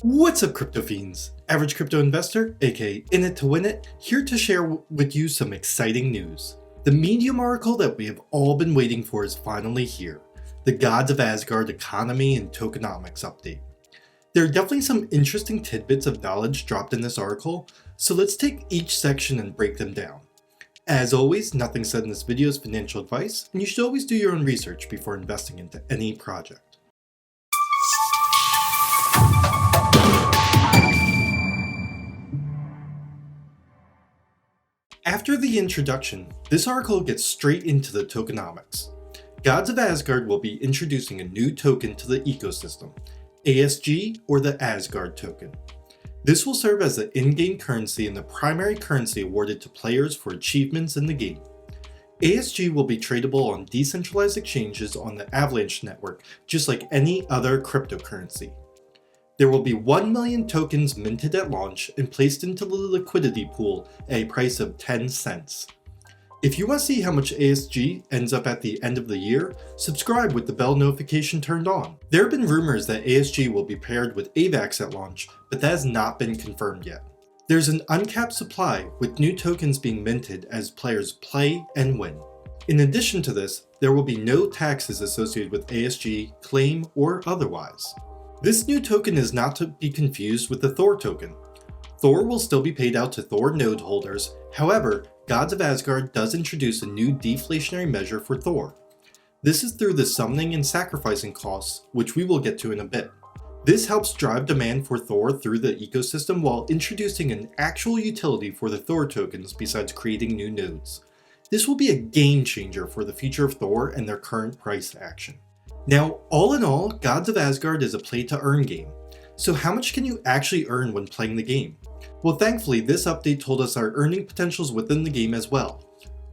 What's up, crypto fiends? Average crypto investor, aka in it to win it, here to share with you some exciting news. The Medium article that we have all been waiting for is finally here. The Gods of Asgard economy and tokenomics update. There are definitely some interesting tidbits of knowledge dropped in this article, so let's take each section and break them down. As always, nothing said in this video is financial advice, and you should always do your own research before investing into any project. After the introduction, this article gets straight into the tokenomics. Gods of Asgard will be introducing a new token to the ecosystem, ASG or the Asgard Token. This will serve as the in-game currency and the primary currency awarded to players for achievements in the game. ASG will be tradable on decentralized exchanges on the Avalanche network, just like any other cryptocurrency. There will be 1 million tokens minted at launch and placed into the liquidity pool at a price of 10 cents. If you want to see how much ASG ends up at the end of the year, subscribe with the bell notification turned on. There have been rumors that ASG will be paired with AVAX at launch, but that has not been confirmed yet. There's an uncapped supply with new tokens being minted as players play and win. In addition to this, there will be no taxes associated with ASG, claim, or otherwise. This new token is not to be confused with the Thor token. Thor will still be paid out to Thor node holders, however, Gods of Asgard does introduce a new deflationary measure for Thor. This is through the summoning and sacrificing costs, which we will get to in a bit. This helps drive demand for Thor through the ecosystem while introducing an actual utility for the Thor tokens besides creating new nodes. This will be a game changer for the future of Thor and their current price action. Now, all in all, Gods of Asgard is a play-to-earn game. So how much can you actually earn when playing the game? Well, thankfully, this update told us our earning potentials within the game as well.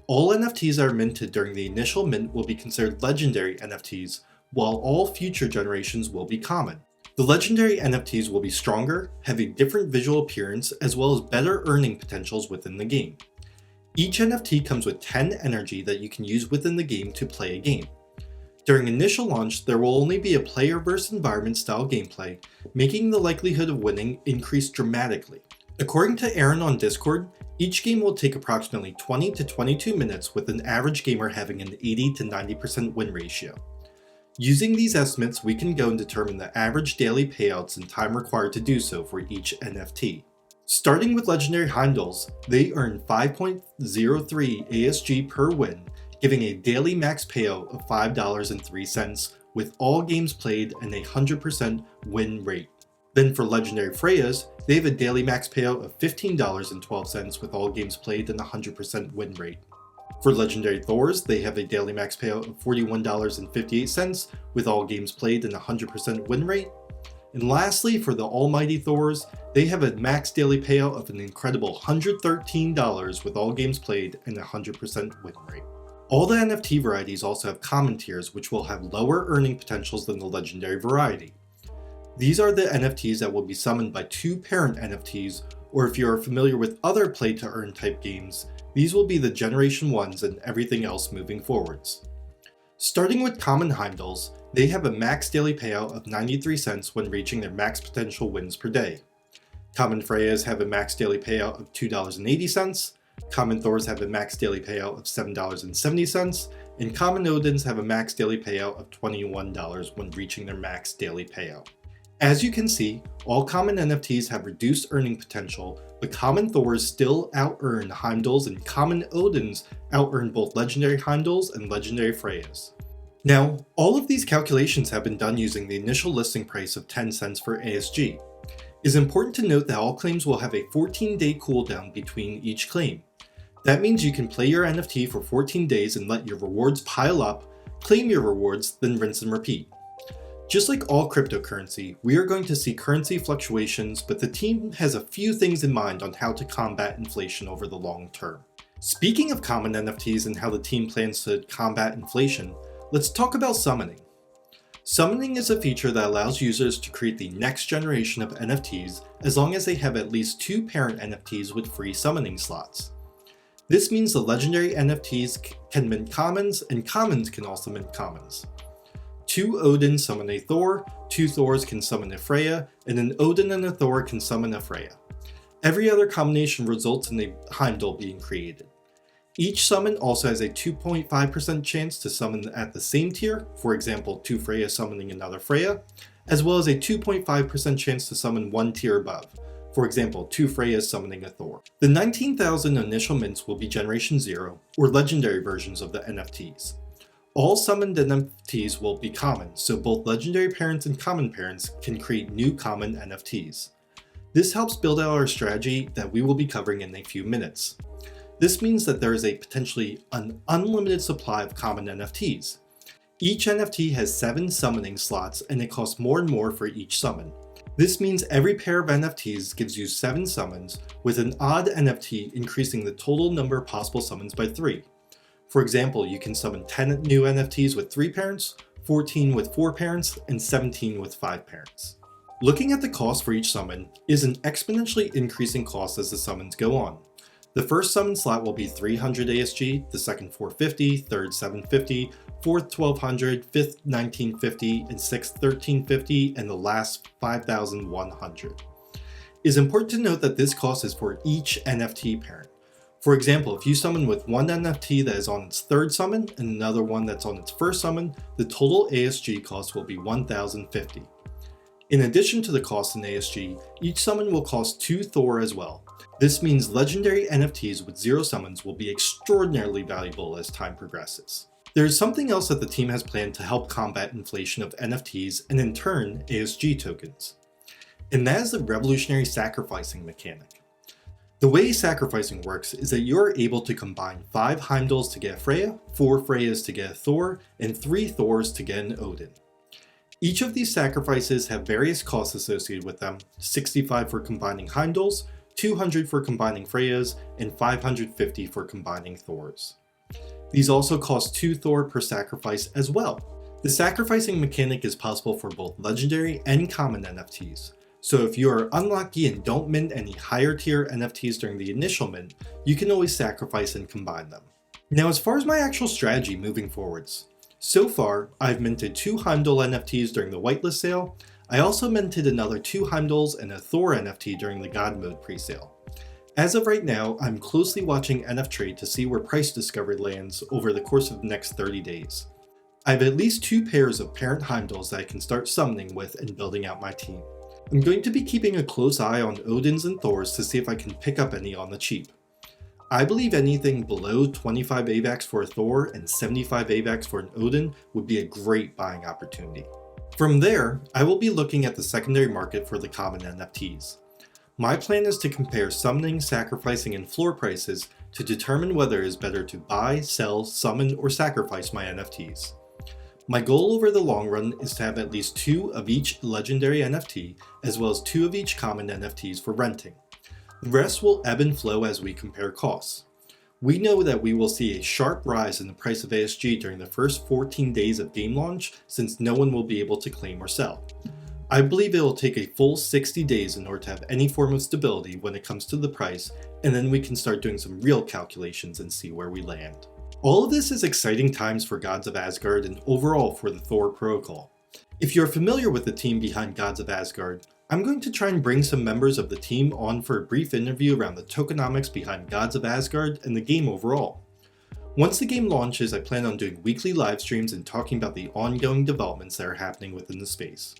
All NFTs that are minted during the initial mint will be considered legendary NFTs, while all future generations will be common. The legendary NFTs will be stronger, have a different visual appearance, as well as better earning potentials within the game. Each NFT comes with 10 energy that you can use within the game to play a game. During initial launch, there will only be a player versus environment style gameplay, making the likelihood of winning increase dramatically. According to Aaron on Discord, each game will take approximately 20 to 22 minutes with an average gamer having an 80 to 90% win ratio. Using these estimates, we can go and determine the average daily payouts and time required to do so for each NFT. Starting with legendary Heimdalls, they earn 5.03 ASG per win, giving a daily max payout of $5.03 with all games played and a 100% win rate. Then for legendary Freyas, they have a daily max payout of $15.12 with all games played and a 100% win rate. For legendary Thors, they have a daily max payout of $41.58 with all games played and a 100% win rate. And lastly, for the almighty Thors, they have a max daily payout of an incredible $113 with all games played and a 100% win rate. All the NFT varieties also have common tiers, which will have lower earning potentials than the legendary variety. These are the NFTs that will be summoned by two parent NFTs, or if you are familiar with other play-to-earn type games, these will be the Generation 1s and everything else moving forwards. Starting with common Heimdalls, they have a max daily payout of 93 cents when reaching their max potential wins per day. Common Freyas have a max daily payout of $2.80, Common Thors have a max daily payout of $7.70, and Common Odins have a max daily payout of $21 when reaching their max daily payout. As you can see, all common NFTs have reduced earning potential, but Common Thors still out-earn Heimdalls and Common Odins out-earn both legendary Heimdalls and legendary Freyas. Now, all of these calculations have been done using the initial listing price of 10 cents for ASG. It is important to note that all claims will have a 14-day cooldown between each claim. That means you can play your NFT for 14 days and let your rewards pile up, claim your rewards, then rinse and repeat. Just like all cryptocurrency, we are going to see currency fluctuations, but the team has a few things in mind on how to combat inflation over the long term. Speaking of common NFTs and how the team plans to combat inflation, let's talk about summoning. Summoning is a feature that allows users to create the next generation of NFTs as long as they have at least two parent NFTs with free summoning slots. This means the legendary NFTs can mint commons, and commons can also mint commons. 2 Odins summon a Thor, 2 Thors can summon a Freya, and an Odin and a Thor can summon a Freya. Every other combination results in a Heimdall being created. Each summon also has a 2.5% chance to summon at the same tier, for example 2 Freya summoning another Freya, as well as a 2.5% chance to summon 1 tier above, for example 2 Freyas summoning a Thor. The 19,000 initial mints will be Generation 0, or legendary versions of the NFTs. All summoned NFTs will be common, so both legendary parents and common parents can create new common NFTs. This helps build out our strategy that we will be covering in a few minutes. This means that there is a potentially an unlimited supply of common NFTs. Each NFT has 7 summoning slots and it costs more and more for each summon. This means every pair of NFTs gives you 7 summons, with an odd NFT increasing the total number of possible summons by 3. For example, you can summon 10 new NFTs with 3 parents, 14 with 4 parents, and 17 with 5 parents. Looking at the cost for each summon is an exponentially increasing cost as the summons go on. The first summon slot will be 300 ASG, the second 450, third 750, fourth 1200, fifth 1950, and sixth 1350, and the last 5100. It is important to note that this cost is for each NFT parent. For example, if you summon with one NFT that is on its third summon and another one that's on its first summon, the total ASG cost will be 1050. In addition to the cost in ASG, each summon will cost 2 Thor as well. This means legendary NFTs with 0 summons will be extraordinarily valuable as time progresses. There is something else that the team has planned to help combat inflation of NFTs and in turn ASG tokens. And that is the revolutionary sacrificing mechanic. The way sacrificing works is that you are able to combine 5 Heimdalls to get a Freya, 4 Freyas to get a Thor, and 3 Thors to get an Odin. Each of these sacrifices have various costs associated with them, 65 for combining Heimdalls, 200 for combining Freyas, and 550 for combining Thors. These also cost 2 Thor per sacrifice as well. The sacrificing mechanic is possible for both legendary and common NFTs. So if you are unlucky and don't mint any higher tier NFTs during the initial mint, you can always sacrifice and combine them. Now as far as my actual strategy moving forwards, so far I've minted 2 Heimdall NFTs during the whitelist sale. I also minted another 2 Heimdalls and a Thor NFT during the God mode presale. As of right now, I'm closely watching NF Trade to see where price discovery lands over the course of the next 30 days. I have at least 2 pairs of parent Heimdalls that I can start summoning with and building out my team. I'm going to be keeping a close eye on Odins and Thors to see if I can pick up any on the cheap. I believe anything below 25 AVAX for a Thor and 75 AVAX for an Odin would be a great buying opportunity. From there, I will be looking at the secondary market for the common NFTs. My plan is to compare summoning, sacrificing, and floor prices to determine whether it is better to buy, sell, summon, or sacrifice my NFTs. My goal over the long run is to have at least 2 of each legendary NFT, as well as 2 of each common NFTs for renting. The rest will ebb and flow as we compare costs. We know that we will see a sharp rise in the price of ASG during the first 14 days of game launch, since no one will be able to claim or sell. I believe it will take a full 60 days in order to have any form of stability when it comes to the price, and then we can start doing some real calculations and see where we land. All of this is exciting times for Gods of Asgard and overall for the Thor protocol. If you're familiar with the team behind Gods of Asgard, I'm going to try and bring some members of the team on for a brief interview around the tokenomics behind Gods of Asgard and the game overall. Once the game launches, I plan on doing weekly live streams and talking about the ongoing developments that are happening within the space.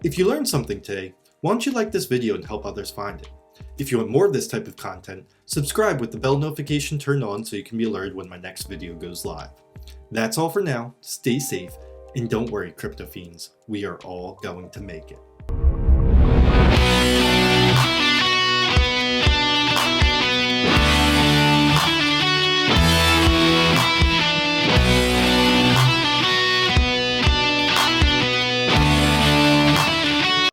If you learned something today, why don't you like this video and help others find it? If you want more of this type of content, subscribe with the bell notification turned on so you can be alerted when my next video goes live. That's all for now, stay safe, and don't worry crypto fiends, we are all going to make it.